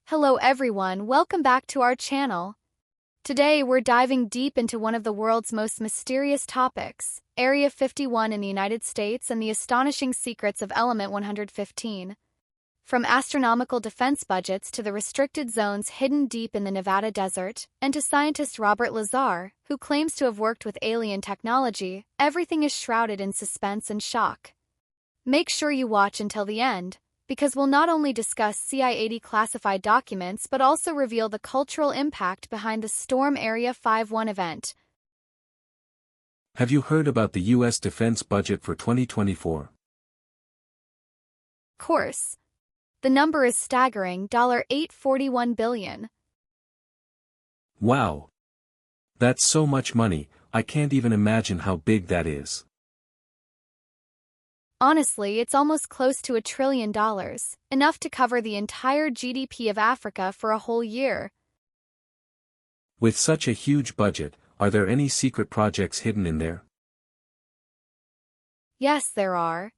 Hello everyone, welcome back to our channel. Today we're diving deep into one of the world's most mysterious topics, Area 51 in the United States and the astonishing secrets of Element 115. From astronomical defense budgets to the restricted zones hidden deep in the Nevada desert, and to scientist Robert Lazar, who claims to have worked with alien technology, everything is shrouded in suspense and shock. Make sure you watch until the end, because we'll not only discuss CIA classified documents but also reveal the cultural impact behind the Storm Area 51 event. Have you heard about the U.S. defense budget for 2024? Course. The number is staggering, $841 billion. Wow! That's so much money, I can't even imagine how big that is. Honestly, it's almost close to $1 trillion, enough to cover the entire GDP of Africa for a whole year. With such a huge budget, are there any secret projects hidden in there? Yes, there are.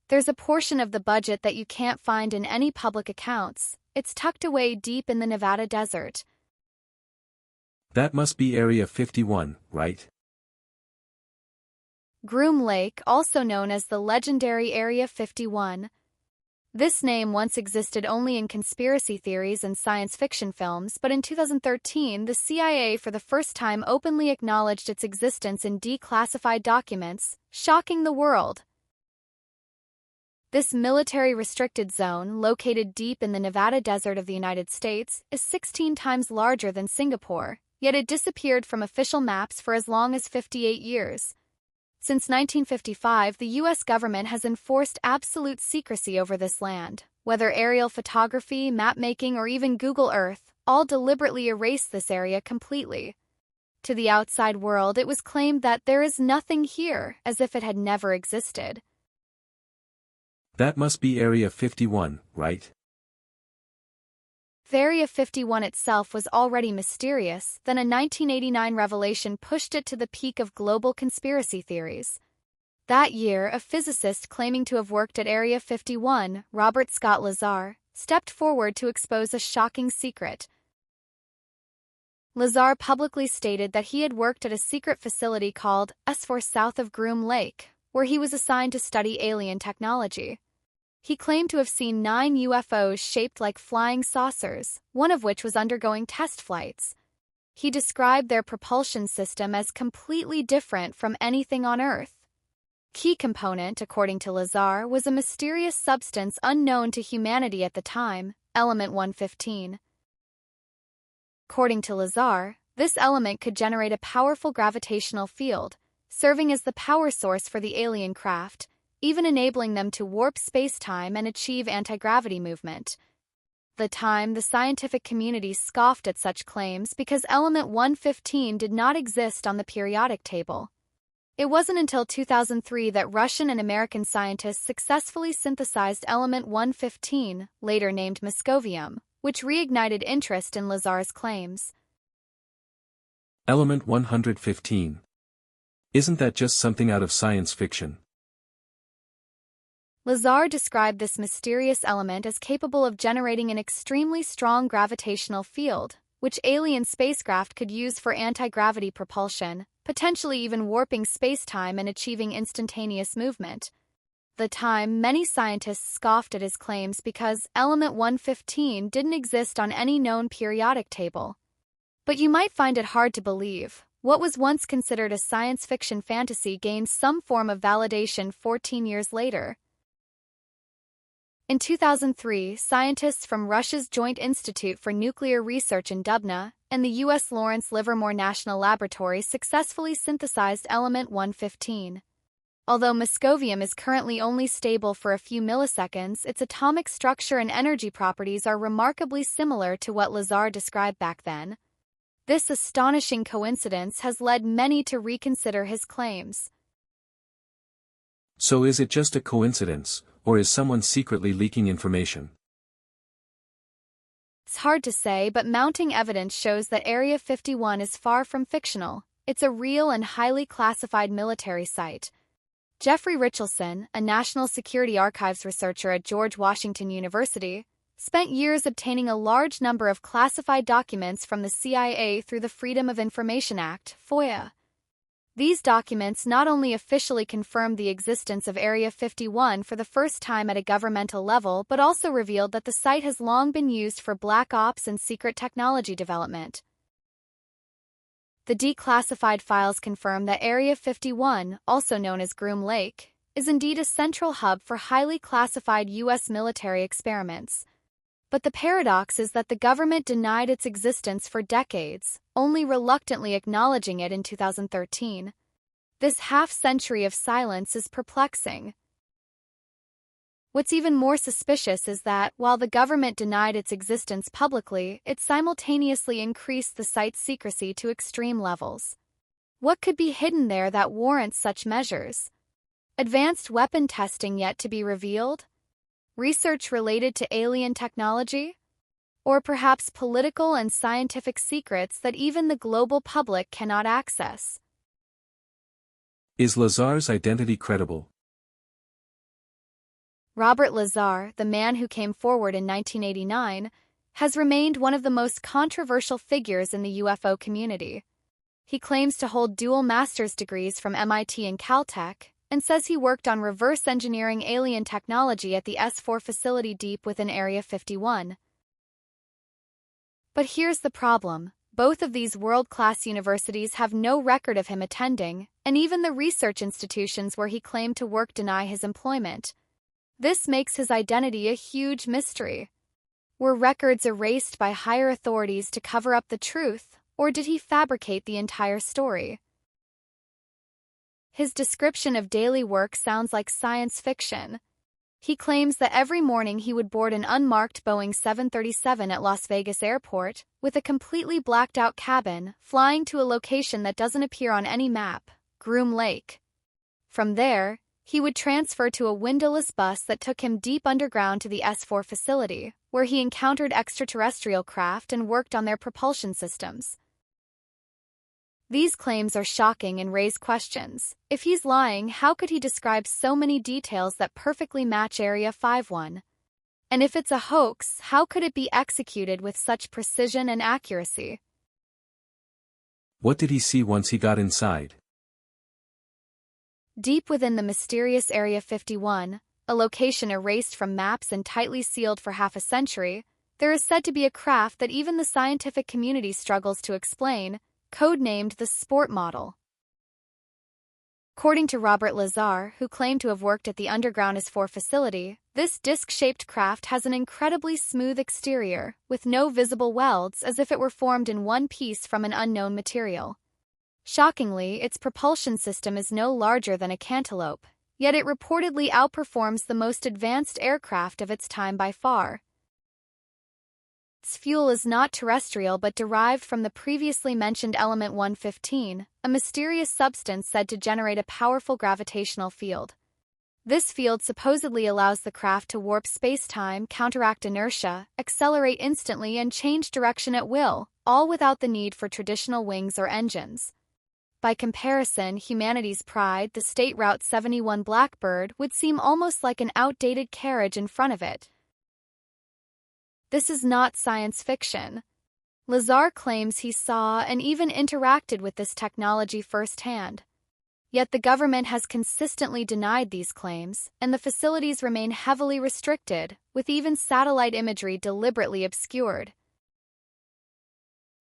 There's a portion of the budget that you can't find in any public accounts. It's tucked away deep in the Nevada desert. That must be Area 51, right? Groom Lake, also known as the legendary Area 51. This name once existed only in conspiracy theories and science fiction films, but in 2013 the CIA for the first time openly acknowledged its existence in declassified documents, shocking the world. This military-restricted zone, located deep in the Nevada desert of the United States, is 16 times larger than Singapore, yet it disappeared from official maps for as long as 58 years. Since 1955, the U.S. government has enforced absolute secrecy over this land. Whether aerial photography, map-making, or even Google Earth, all deliberately erased this area completely. To the outside world, it was claimed that there is nothing here, as if it had never existed. That must be Area 51, right? Area 51 itself was already mysterious, then a 1989 revelation pushed it to the peak of global conspiracy theories. That year, a physicist claiming to have worked at Area 51, Robert Lazar, stepped forward to expose a shocking secret. Lazar publicly stated that he had worked at a secret facility called S4 south of Groom Lake, where he was assigned to study alien technology. He claimed to have seen 9 UFOs shaped like flying saucers, one of which was undergoing test flights. He described their propulsion system as completely different from anything on Earth. Key component, according to Lazar, was a mysterious substance unknown to humanity at the time, Element 115. According to Lazar, this element could generate a powerful gravitational field, serving as the power source for the alien craft, even enabling them to warp space-time and achieve anti-gravity movement. At the time, the scientific community scoffed at such claims because Element 115 did not exist on the periodic table. It wasn't until 2003 that Russian and American scientists successfully synthesized Element 115, later named Moscovium, which reignited interest in Lazar's claims. Element 115. Isn't that just something out of science fiction? Lazar described this mysterious element as capable of generating an extremely strong gravitational field, which alien spacecraft could use for anti-gravity propulsion, potentially even warping space-time and achieving instantaneous movement. At the time, many scientists scoffed at his claims because Element 115 didn't exist on any known periodic table. But you might find it hard to believe. What was once considered a science fiction fantasy gained some form of validation 14 years later. In 2003, scientists from Russia's Joint Institute for Nuclear Research in Dubna and the U.S. Lawrence Livermore National Laboratory successfully synthesized Element 115. Although Moscovium is currently only stable for a few milliseconds, its atomic structure and energy properties are remarkably similar to what Lazar described back then. This astonishing coincidence has led many to reconsider his claims. So is it just a coincidence, or is someone secretly leaking information? It's hard to say, but mounting evidence shows that Area 51 is far from fictional. It's a real and highly classified military site. Jeffrey Richelson, a National Security Archives researcher at George Washington University, spent years obtaining a large number of classified documents from the CIA through the Freedom of Information Act, FOIA. These documents not only officially confirmed the existence of Area 51 for the first time at a governmental level but also revealed that the site has long been used for black ops and secret technology development. The declassified files confirm that Area 51, also known as Groom Lake, is indeed a central hub for highly classified U.S. military experiments. But the paradox is that the government denied its existence for decades, only reluctantly acknowledging it in 2013. This half-century of silence is perplexing. What's even more suspicious is that, while the government denied its existence publicly, it simultaneously increased the site's secrecy to extreme levels. What could be hidden there that warrants such measures? Advanced weapon testing yet to be revealed? Research related to alien technology? Or perhaps political and scientific secrets that even the global public cannot access? Is Lazar's identity credible? Robert Lazar, the man who came forward in 1989, has remained one of the most controversial figures in the UFO community. He claims to hold dual master's degrees from MIT and Caltech, and says he worked on reverse engineering alien technology at the S4 facility deep within Area 51. But here's the problem. Both of these world-class universities have no record of him attending, and even the research institutions where he claimed to work deny his employment. This makes his identity a huge mystery. Were records erased by higher authorities to cover up the truth, or did he fabricate the entire story? His description of daily work sounds like science fiction. He claims that every morning he would board an unmarked Boeing 737 at Las Vegas Airport, with a completely blacked-out cabin, flying to a location that doesn't appear on any map, Groom Lake. From there, he would transfer to a windowless bus that took him deep underground to the S4 facility, where he encountered extraterrestrial craft and worked on their propulsion systems. These claims are shocking and raise questions. If he's lying, how could he describe so many details that perfectly match Area 51? And if it's a hoax, how could it be executed with such precision and accuracy? What did he see once he got inside? Deep within the mysterious Area 51, a location erased from maps and tightly sealed for half a century, there is said to be a craft that even the scientific community struggles to explain, codenamed the Sport Model. According to Robert Lazar, who claimed to have worked at the underground S4 facility, this disc-shaped craft has an incredibly smooth exterior, with no visible welds, as if it were formed in one piece from an unknown material. Shockingly, its propulsion system is no larger than a cantaloupe, yet it reportedly outperforms the most advanced aircraft of its time by far. Its fuel is not terrestrial but derived from the previously mentioned element 115, a mysterious substance said to generate a powerful gravitational field. This field supposedly allows the craft to warp space-time, counteract inertia, accelerate instantly, and change direction at will, all without the need for traditional wings or engines. By comparison, humanity's pride, the State Route 71 Blackbird, would seem almost like an outdated carriage in front of it. This is not science fiction. Lazar claims he saw and even interacted with this technology firsthand. Yet the government has consistently denied these claims, and the facilities remain heavily restricted, with even satellite imagery deliberately obscured.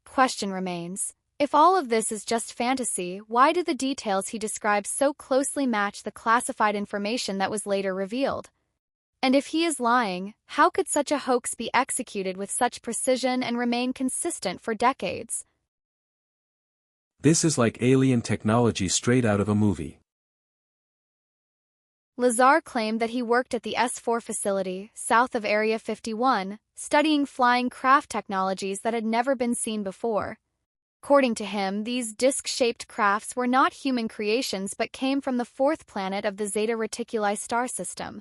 Question remains: if all of this is just fantasy, why do the details he describes so closely match the classified information that was later revealed? And if he is lying, how could such a hoax be executed with such precision and remain consistent for decades? This is like alien technology straight out of a movie. Lazar claimed that he worked at the S4 facility, south of Area 51, studying flying craft technologies that had never been seen before. According to him, these disc-shaped crafts were not human creations but came from the fourth planet of the Zeta Reticuli star system.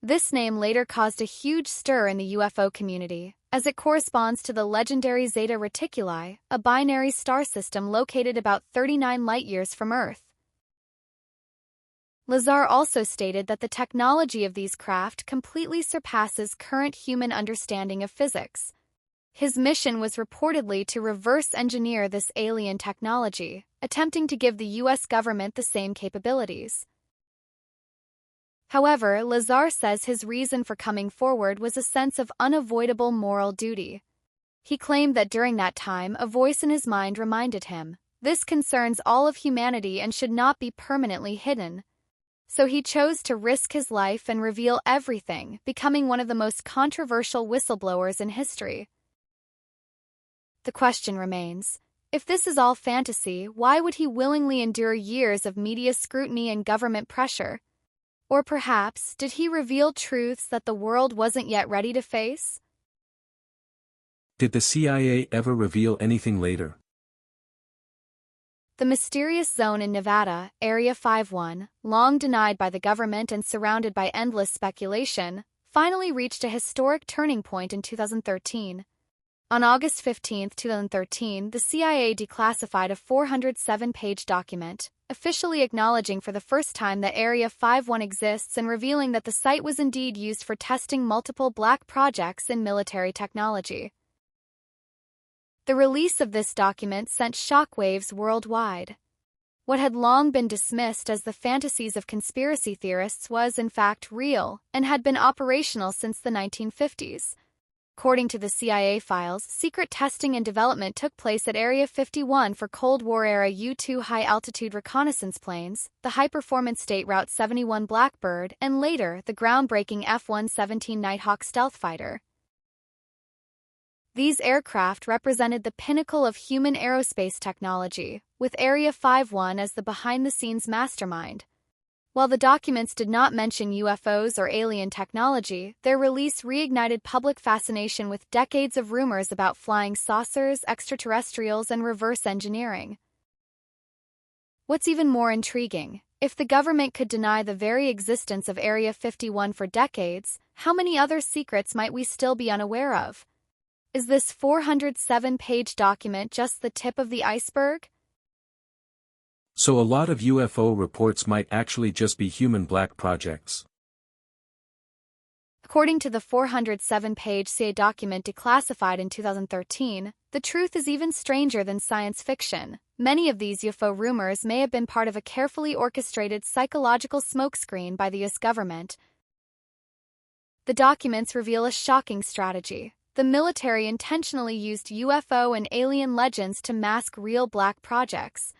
This name later caused a huge stir in the UFO community, as it corresponds to the legendary Zeta Reticuli, a binary star system located about 39 light-years from Earth. Lazar also stated that the technology of these craft completely surpasses current human understanding of physics. His mission was reportedly to reverse engineer this alien technology, attempting to give the U.S. government the same capabilities. However, Lazar says his reason for coming forward was a sense of unavoidable moral duty. He claimed that during that time, a voice in his mind reminded him, "This concerns all of humanity and should not be permanently hidden." So he chose to risk his life and reveal everything, becoming one of the most controversial whistleblowers in history. The question remains, if this is all fantasy, why would he willingly endure years of media scrutiny and government pressure? Or perhaps, did he reveal truths that the world wasn't yet ready to face? Did the CIA ever reveal anything later? The mysterious zone in Nevada, Area 51, long denied by the government and surrounded by endless speculation, finally reached a historic turning point in 2013. On August 15, 2013, the CIA declassified a 407-page document, officially acknowledging for the first time that Area 51 exists and revealing that the site was indeed used for testing multiple black projects in military technology. The release of this document sent shockwaves worldwide. What had long been dismissed as the fantasies of conspiracy theorists was in fact real and had been operational since the 1950s. According to the CIA files, secret testing and development took place at Area 51 for Cold War-era U-2 high-altitude reconnaissance planes, the high-performance State Route 71 Blackbird, and later, the groundbreaking F-117 Nighthawk stealth fighter. These aircraft represented the pinnacle of human aerospace technology, with Area 51 as the behind-the-scenes mastermind. While the documents did not mention UFOs or alien technology, their release reignited public fascination with decades of rumors about flying saucers, extraterrestrials, and reverse engineering. What's even more intriguing, if the government could deny the very existence of Area 51 for decades, how many other secrets might we still be unaware of? Is this 407-page document just the tip of the iceberg? So a lot of UFO reports might actually just be human black projects. According to the 407-page CIA document declassified in 2013, the truth is even stranger than science fiction. Many of these UFO rumors may have been part of a carefully orchestrated psychological smokescreen by the US government. The documents reveal a shocking strategy. The military intentionally used UFO and alien legends to mask real black projects.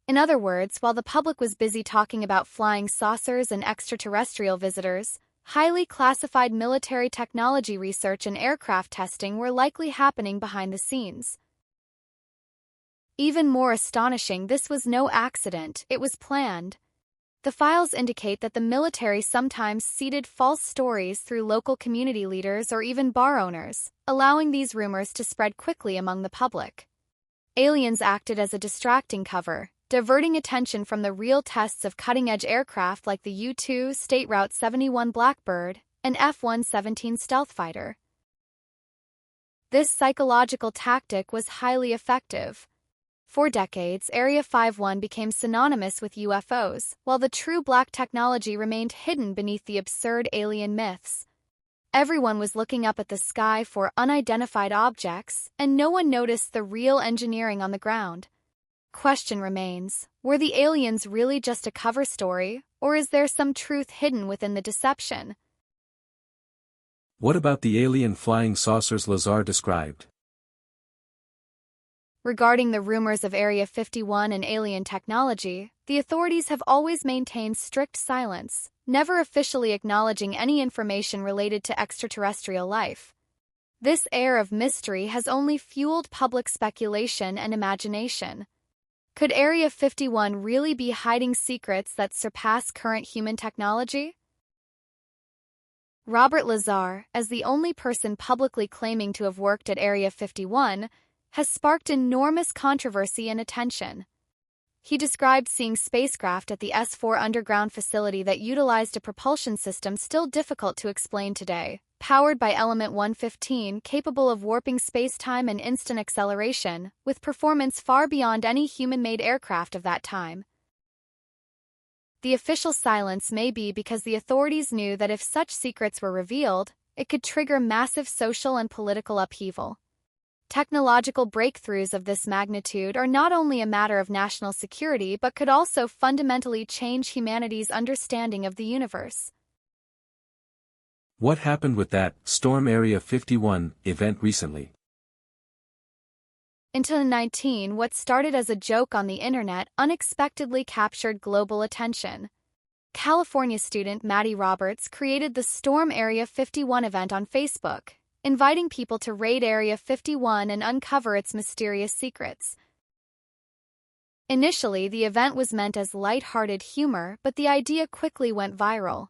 In other words, while the public was busy talking about flying saucers and extraterrestrial visitors, highly classified military technology research and aircraft testing were likely happening behind the scenes. Even more astonishing, this was no accident, it was planned. The files indicate that the military sometimes seeded false stories through local community leaders or even bar owners, allowing these rumors to spread quickly among the public. Aliens acted as a distracting cover, diverting attention from the real tests of cutting-edge aircraft like the U-2 State Route 71 Blackbird and F-117 stealth fighter. This psychological tactic was highly effective. For decades, Area 51 became synonymous with UFOs, while the true black technology remained hidden beneath the absurd alien myths. Everyone was looking up at the sky for unidentified objects, and no one noticed the real engineering on the ground. Question remains, were the aliens really just a cover story, or is there some truth hidden within the deception? What about the alien flying saucers Lazar described? Regarding the rumors of Area 51 and alien technology, the authorities have always maintained strict silence, never officially acknowledging any information related to extraterrestrial life. This air of mystery has only fueled public speculation and imagination. Could Area 51 really be hiding secrets that surpass current human technology? Robert Lazar, as the only person publicly claiming to have worked at Area 51, has sparked enormous controversy and attention. He described seeing spacecraft at the S4 underground facility that utilized a propulsion system still difficult to explain today, powered by element 115 capable of warping space-time and instant acceleration, with performance far beyond any human-made aircraft of that time. The official silence may be because the authorities knew that if such secrets were revealed, it could trigger massive social and political upheaval. Technological breakthroughs of this magnitude are not only a matter of national security but could also fundamentally change humanity's understanding of the universe. What happened with that Storm Area 51 event recently? In 2019, what started as a joke on the internet unexpectedly captured global attention. California student Maddie Roberts created the Storm Area 51 event on Facebook, inviting people to raid Area 51 and uncover its mysterious secrets. Initially, the event was meant as light-hearted humor, but the idea quickly went viral.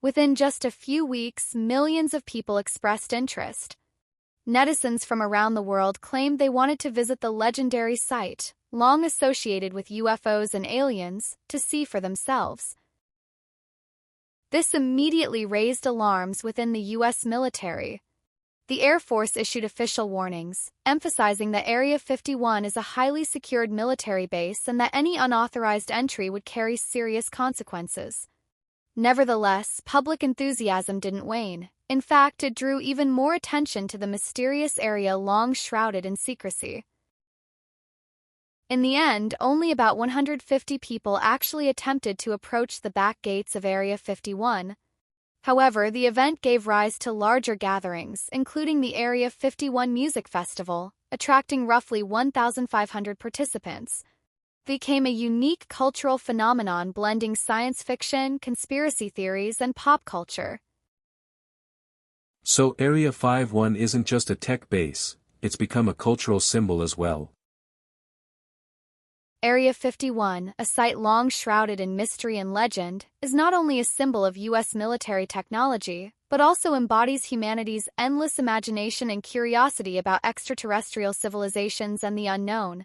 Within just a few weeks, millions of people expressed interest. Netizens from around the world claimed they wanted to visit the legendary site, long associated with UFOs and aliens, to see for themselves. This immediately raised alarms within the U.S. military. The Air Force issued official warnings, emphasizing that Area 51 is a highly secured military base and that any unauthorized entry would carry serious consequences. Nevertheless, public enthusiasm didn't wane. In fact, it drew even more attention to the mysterious area long shrouded in secrecy. In the end, only about 150 people actually attempted to approach the back gates of Area 51. However, the event gave rise to larger gatherings, including the Area 51 Music Festival, attracting roughly 1,500 participants. It became a unique cultural phenomenon blending science fiction, conspiracy theories, and pop culture. So Area 51 isn't just a tech base, it's become a cultural symbol as well. Area 51, a site long shrouded in mystery and legend, is not only a symbol of U.S. military technology, but also embodies humanity's endless imagination and curiosity about extraterrestrial civilizations and the unknown.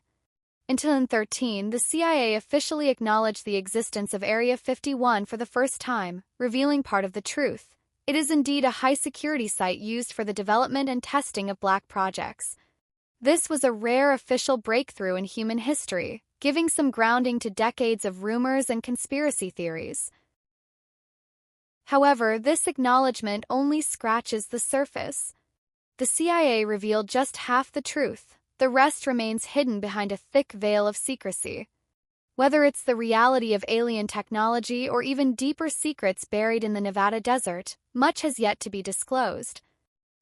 In 2013, the CIA officially acknowledged the existence of Area 51 for the first time, revealing part of the truth. It is indeed a high-security site used for the development and testing of black projects. This was a rare official breakthrough in human history, giving some grounding to decades of rumors and conspiracy theories. However, this acknowledgement only scratches the surface. The CIA revealed just half the truth. The rest remains hidden behind a thick veil of secrecy. Whether it's the reality of alien technology or even deeper secrets buried in the Nevada desert, much has yet to be disclosed.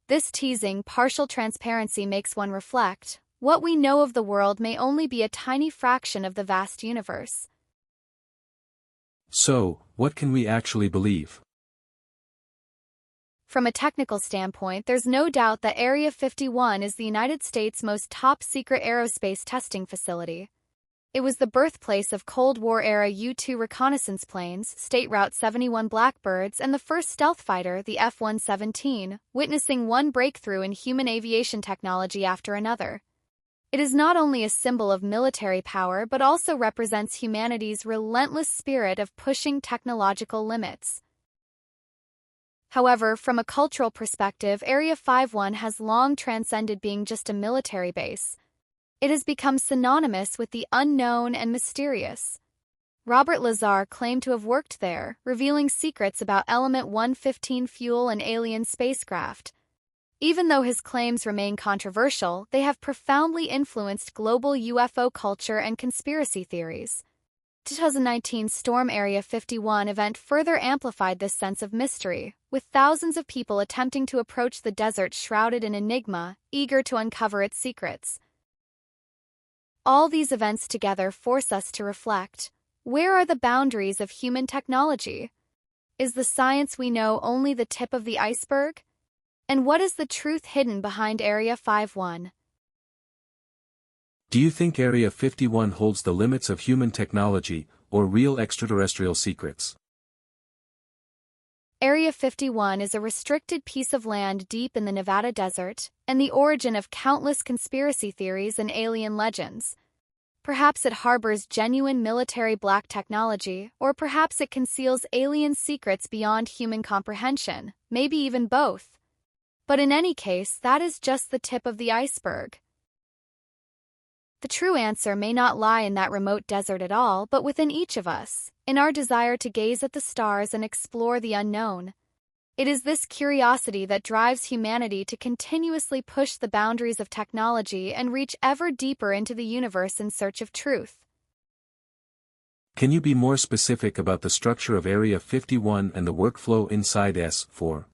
This teasing, partial transparency makes one reflect. What we know of the world may only be a tiny fraction of the vast universe. So, what can we actually believe? From a technical standpoint, there's no doubt that Area 51 is the United States' most top-secret aerospace testing facility. It was the birthplace of Cold War-era U-2 reconnaissance planes, State Route 71 Blackbirds, and the first stealth fighter, the F-117, witnessing one breakthrough in human aviation technology after another. It is not only a symbol of military power but also represents humanity's relentless spirit of pushing technological limits. However, from a cultural perspective, Area 51 has long transcended being just a military base. It has become synonymous with the unknown and mysterious. Robert Lazar claimed to have worked there, revealing secrets about Element 115 fuel and alien spacecraft. Even though his claims remain controversial, they have profoundly influenced global UFO culture and conspiracy theories. The 2019 Storm Area 51 event further amplified this sense of mystery, with thousands of people attempting to approach the desert shrouded in enigma, eager to uncover its secrets. All these events together force us to reflect. Where are the boundaries of human technology? Is the science we know only the tip of the iceberg? And what is the truth hidden behind Area 51? Do you think Area 51 holds the limits of human technology, or real extraterrestrial secrets? Area 51 is a restricted piece of land deep in the Nevada desert, and the origin of countless conspiracy theories and alien legends. Perhaps it harbors genuine military black technology, or perhaps it conceals alien secrets beyond human comprehension, maybe even both. But in any case, that is just the tip of the iceberg. The true answer may not lie in that remote desert at all, but within each of us, in our desire to gaze at the stars and explore the unknown. It is this curiosity that drives humanity to continuously push the boundaries of technology and reach ever deeper into the universe in search of truth. Can you be more specific about the structure of Area 51 and the workflow inside S4?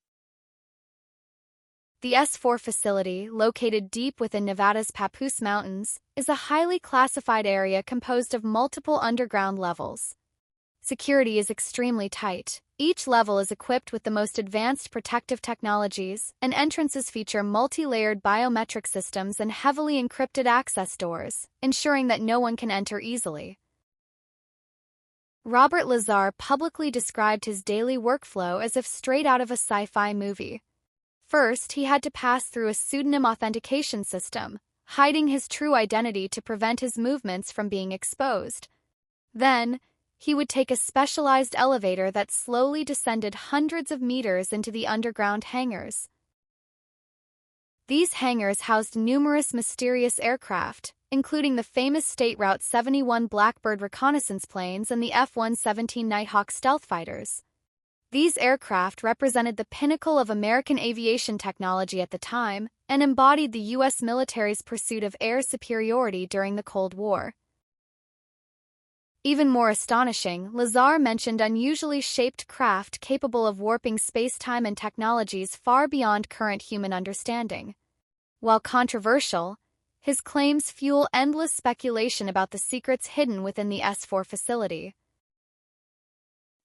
The S4 facility, located deep within Nevada's Papoose Mountains, is a highly classified area composed of multiple underground levels. Security is extremely tight. Each level is equipped with the most advanced protective technologies, and entrances feature multi-layered biometric systems and heavily encrypted access doors, ensuring that no one can enter easily. Robert Lazar publicly described his daily workflow as if straight out of a sci-fi movie. First, he had to pass through a pseudonym authentication system, hiding his true identity to prevent his movements from being exposed. Then, he would take a specialized elevator that slowly descended hundreds of meters into the underground hangars. These hangars housed numerous mysterious aircraft, including the famous State Route 71 Blackbird reconnaissance planes and the F-117 Nighthawk stealth fighters. These aircraft represented the pinnacle of American aviation technology at the time and embodied the U.S. military's pursuit of air superiority during the Cold War. Even more astonishing, Lazar mentioned unusually shaped craft capable of warping space-time and technologies far beyond current human understanding. While controversial, his claims fuel endless speculation about the secrets hidden within the S4 facility.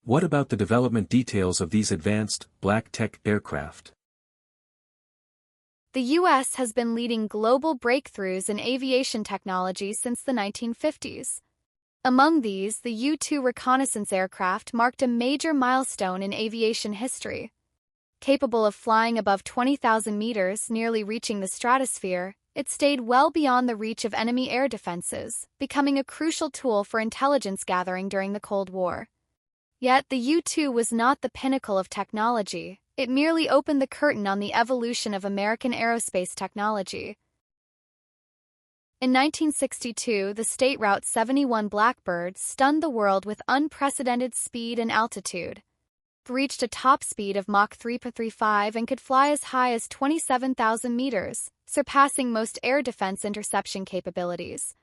What about the development details of these advanced, black-tech aircraft? The U.S. has been leading global breakthroughs in aviation technology since the 1950s. Among these, the U-2 reconnaissance aircraft marked a major milestone in aviation history. Capable of flying above 20,000 meters, nearly reaching the stratosphere, it stayed well beyond the reach of enemy air defenses, becoming a crucial tool for intelligence gathering during the Cold War. Yet the U-2 was not the pinnacle of technology, it merely opened the curtain on the evolution of American aerospace technology. In 1962, the State Route 71 Blackbird stunned the world with unprecedented speed and altitude. It reached a top speed of Mach 3.35 and could fly as high as 27,000 meters, surpassing most air defense interception capabilities.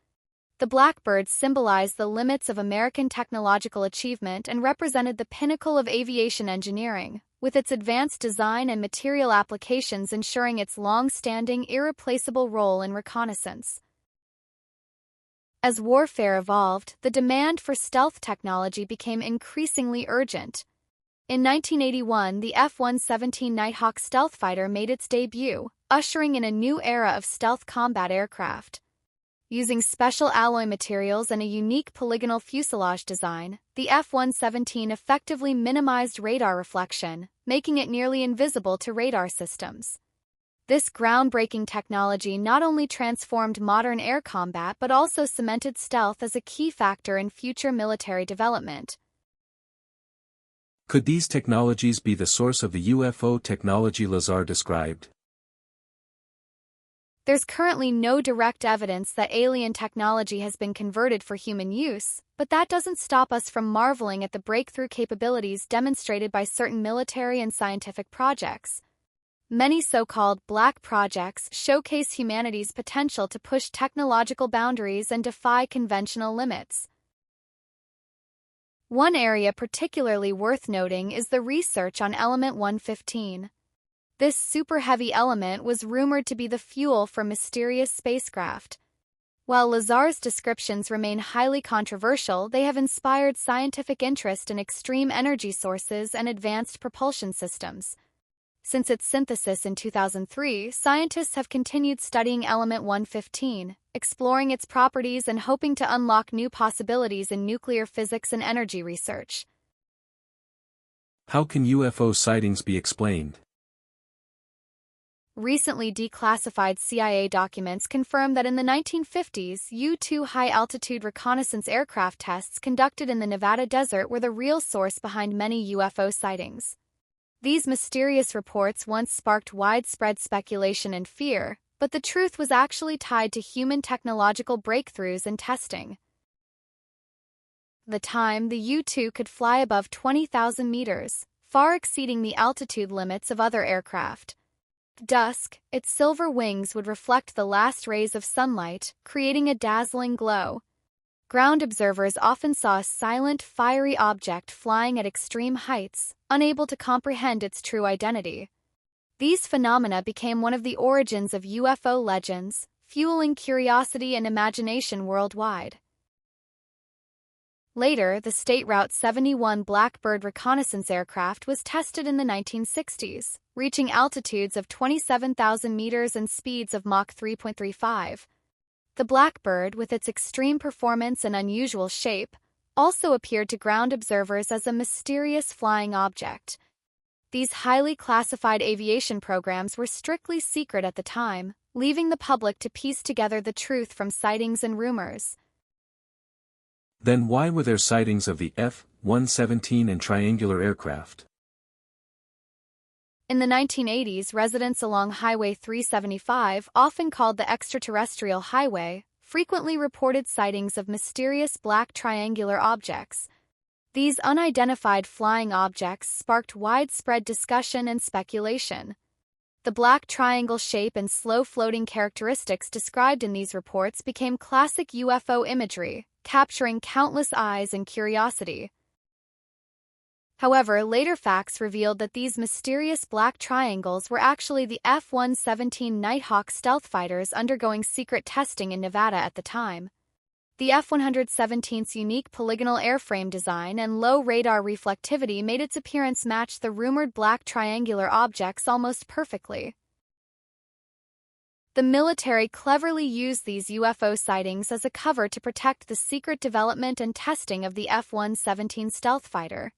The Blackbird symbolized the limits of American technological achievement and represented the pinnacle of aviation engineering, with its advanced design and material applications ensuring its long-standing, irreplaceable role in reconnaissance. As warfare evolved, the demand for stealth technology became increasingly urgent. In 1981, the F-117 Nighthawk stealth fighter made its debut, ushering in a new era of stealth combat aircraft. Using special alloy materials and a unique polygonal fuselage design, the F-117 effectively minimized radar reflection, making it nearly invisible to radar systems. This groundbreaking technology not only transformed modern air combat but also cemented stealth as a key factor in future military development. Could these technologies be the source of the UFO technology Lazar described? There's currently no direct evidence that alien technology has been converted for human use, but that doesn't stop us from marveling at the breakthrough capabilities demonstrated by certain military and scientific projects. Many so-called black projects showcase humanity's potential to push technological boundaries and defy conventional limits. One area particularly worth noting is the research on element 115. This super-heavy element was rumored to be the fuel for mysterious spacecraft. While Lazar's descriptions remain highly controversial, they have inspired scientific interest in extreme energy sources and advanced propulsion systems. Since its synthesis in 2003, scientists have continued studying element 115, exploring its properties and hoping to unlock new possibilities in nuclear physics and energy research. How can UFO sightings be explained? Recently declassified CIA documents confirm that in the 1950s, U-2 high-altitude reconnaissance aircraft tests conducted in the Nevada desert were the real source behind many UFO sightings. These mysterious reports once sparked widespread speculation and fear, but the truth was actually tied to human technological breakthroughs and testing. At the time, the U-2 could fly above 20,000 meters, far exceeding the altitude limits of other aircraft. At dusk, its silver wings would reflect the last rays of sunlight, creating a dazzling glow. Ground observers often saw a silent, fiery object flying at extreme heights, unable to comprehend its true identity. These phenomena became one of the origins of UFO legends, fueling curiosity and imagination worldwide. Later, the State Route 71 Blackbird reconnaissance aircraft was tested in the 1960s, reaching altitudes of 27,000 meters and speeds of Mach 3.35. The Blackbird, with its extreme performance and unusual shape, also appeared to ground observers as a mysterious flying object. These highly classified aviation programs were strictly secret at the time, leaving the public to piece together the truth from sightings and rumors. Then why were there sightings of the F-117 and triangular aircraft? In the 1980s, residents along Highway 375, often called the extraterrestrial highway, frequently reported sightings of mysterious black triangular objects. These unidentified flying objects sparked widespread discussion and speculation. The black triangle shape and slow-floating characteristics described in these reports became classic UFO imagery, capturing countless eyes and curiosity. However, later facts revealed that these mysterious black triangles were actually the F-117 Nighthawk stealth fighters undergoing secret testing in Nevada at the time. The F-117's unique polygonal airframe design and low radar reflectivity made its appearance match the rumored black triangular objects almost perfectly. The military cleverly used these UFO sightings as a cover to protect the secret development and testing of the F-117 stealth fighter.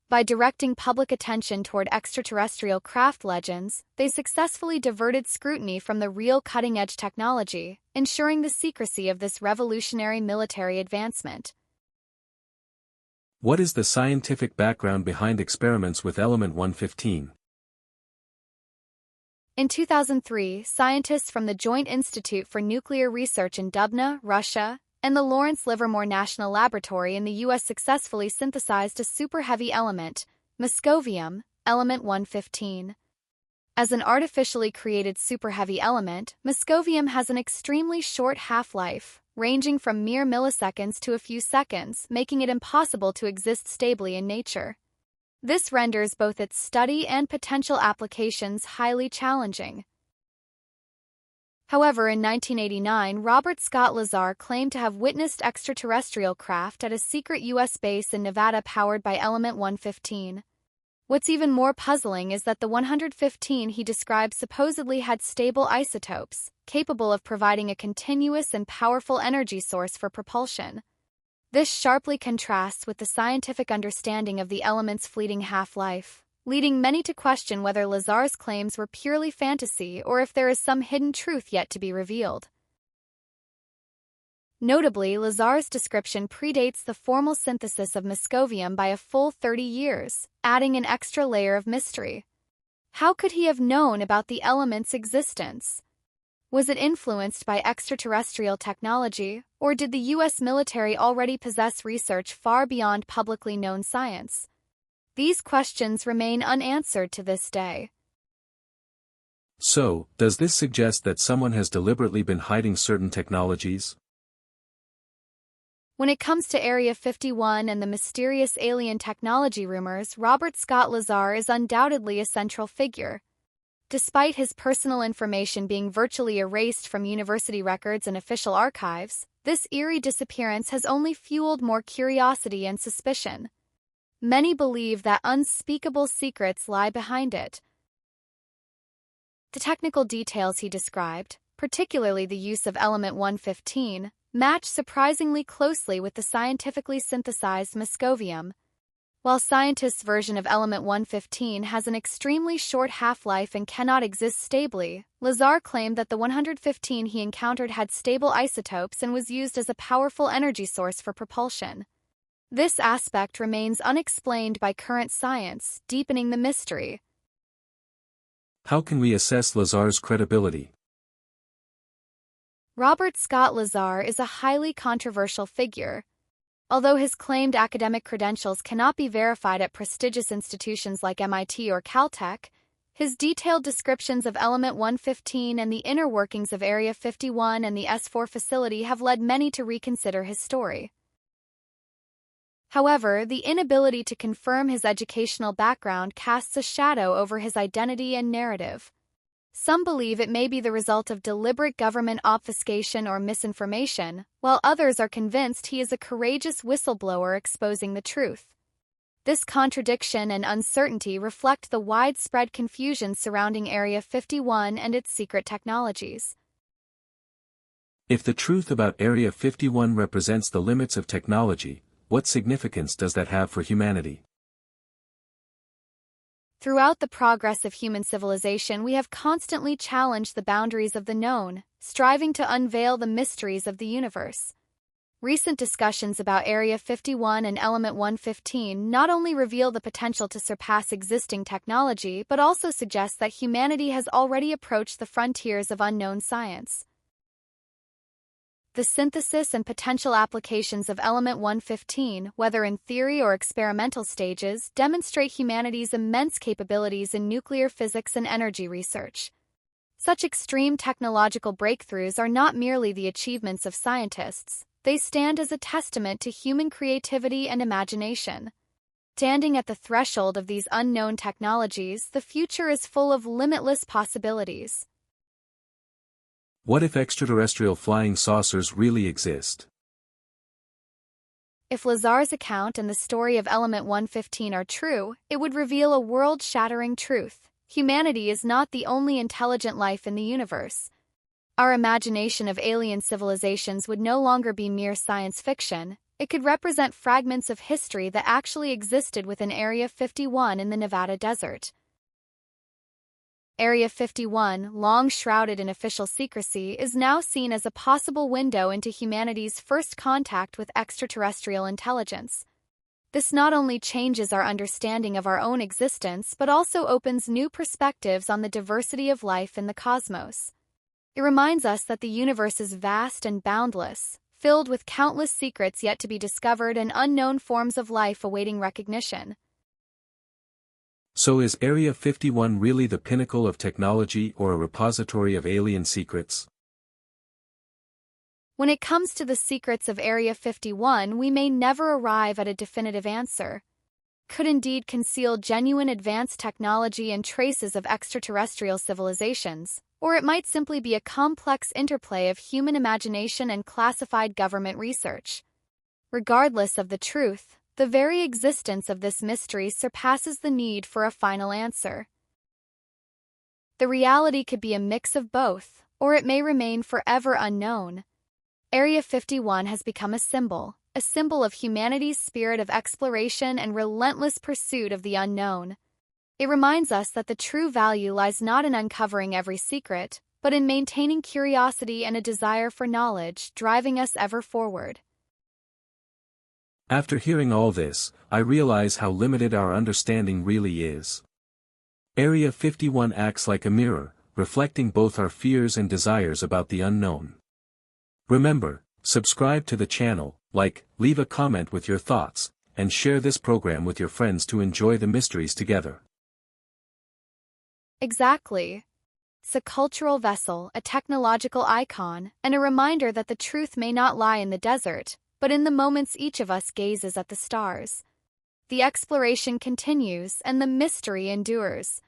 By directing public attention toward extraterrestrial craft legends, they successfully diverted scrutiny from the real cutting-edge technology, ensuring the secrecy of this revolutionary military advancement. What is the scientific background behind experiments with element 115? In 2003, scientists from the Joint Institute for Nuclear Research in Dubna, Russia, and the Lawrence Livermore National Laboratory in the U.S. successfully synthesized a super-heavy element, Moscovium, element 115. As an artificially created super-heavy element, Moscovium has an extremely short half-life, ranging from mere milliseconds to a few seconds, making it impossible to exist stably in nature. This renders both its study and potential applications highly challenging. However, in 1989, Robert Lazar claimed to have witnessed extraterrestrial craft at a secret U.S. base in Nevada powered by element 115. What's even more puzzling is that the 115 he described supposedly had stable isotopes, capable of providing a continuous and powerful energy source for propulsion. This sharply contrasts with the scientific understanding of the element's fleeting half-life, leading many to question whether Lazar's claims were purely fantasy or if there is some hidden truth yet to be revealed. Notably, Lazar's description predates the formal synthesis of Moscovium by a full 30 years, adding an extra layer of mystery. How could he have known about the element's existence? Was it influenced by extraterrestrial technology, or did the U.S. military already possess research far beyond publicly known science? These questions remain unanswered to this day. So, does this suggest that someone has deliberately been hiding certain technologies? When it comes to Area 51 and the mysterious alien technology rumors, Robert Lazar is undoubtedly a central figure. Despite his personal information being virtually erased from university records and official archives, this eerie disappearance has only fueled more curiosity and suspicion. Many believe that unspeakable secrets lie behind it. The technical details he described, particularly the use of element 115, match surprisingly closely with the scientifically synthesized Moscovium. While scientists' version of element 115 has an extremely short half-life and cannot exist stably, Lazar claimed that the 115 he encountered had stable isotopes and was used as a powerful energy source for propulsion. This aspect remains unexplained by current science, deepening the mystery. How can we assess Lazar's credibility? Robert Lazar is a highly controversial figure. Although his claimed academic credentials cannot be verified at prestigious institutions like MIT or Caltech, his detailed descriptions of Element 115 and the inner workings of Area 51 and the S4 facility have led many to reconsider his story. However, the inability to confirm his educational background casts a shadow over his identity and narrative. Some believe it may be the result of deliberate government obfuscation or misinformation, while others are convinced he is a courageous whistleblower exposing the truth. This contradiction and uncertainty reflect the widespread confusion surrounding Area 51 and its secret technologies. If the truth about Area 51 represents the limits of technology, what significance does that have for humanity? Throughout the progress of human civilization, we have constantly challenged the boundaries of the known, striving to unveil the mysteries of the universe. Recent discussions about Area 51 and Element 115 not only reveal the potential to surpass existing technology but also suggest that humanity has already approached the frontiers of unknown science. The synthesis and potential applications of Element 115, whether in theory or experimental stages, demonstrate humanity's immense capabilities in nuclear physics and energy research. Such extreme technological breakthroughs are not merely the achievements of scientists, they stand as a testament to human creativity and imagination. Standing at the threshold of these unknown technologies, the future is full of limitless possibilities. What if extraterrestrial flying saucers really exist? If Lazar's account and the story of Element 115 are true, it would reveal a world-shattering truth. Humanity is not the only intelligent life in the universe. Our imagination of alien civilizations would no longer be mere science fiction. It could represent fragments of history that actually existed within Area 51 in the Nevada desert. Area 51, long shrouded in official secrecy, is now seen as a possible window into humanity's first contact with extraterrestrial intelligence. This not only changes our understanding of our own existence but also opens new perspectives on the diversity of life in the cosmos. It reminds us that the universe is vast and boundless, filled with countless secrets yet to be discovered and unknown forms of life awaiting recognition. So is Area 51 really the pinnacle of technology or a repository of alien secrets? When it comes to the secrets of Area 51, we may never arrive at a definitive answer. Could indeed conceal genuine advanced technology and traces of extraterrestrial civilizations, or it might simply be a complex interplay of human imagination and classified government research. Regardless of the truth, the very existence of this mystery surpasses the need for a final answer. The reality could be a mix of both, or it may remain forever unknown. Area 51 has become a symbol of humanity's spirit of exploration and relentless pursuit of the unknown. It reminds us that the true value lies not in uncovering every secret, but in maintaining curiosity and a desire for knowledge, driving us ever forward. After hearing all this, I realize how limited our understanding really is. Area 51 acts like a mirror, reflecting both our fears and desires about the unknown. Remember, subscribe to the channel, leave a comment with your thoughts, and share this program with your friends to enjoy the mysteries together. Exactly. It's a cultural vessel, a technological icon, and a reminder that the truth may not lie in the desert, but in the moments each of us gazes at the stars. The exploration continues and the mystery endures.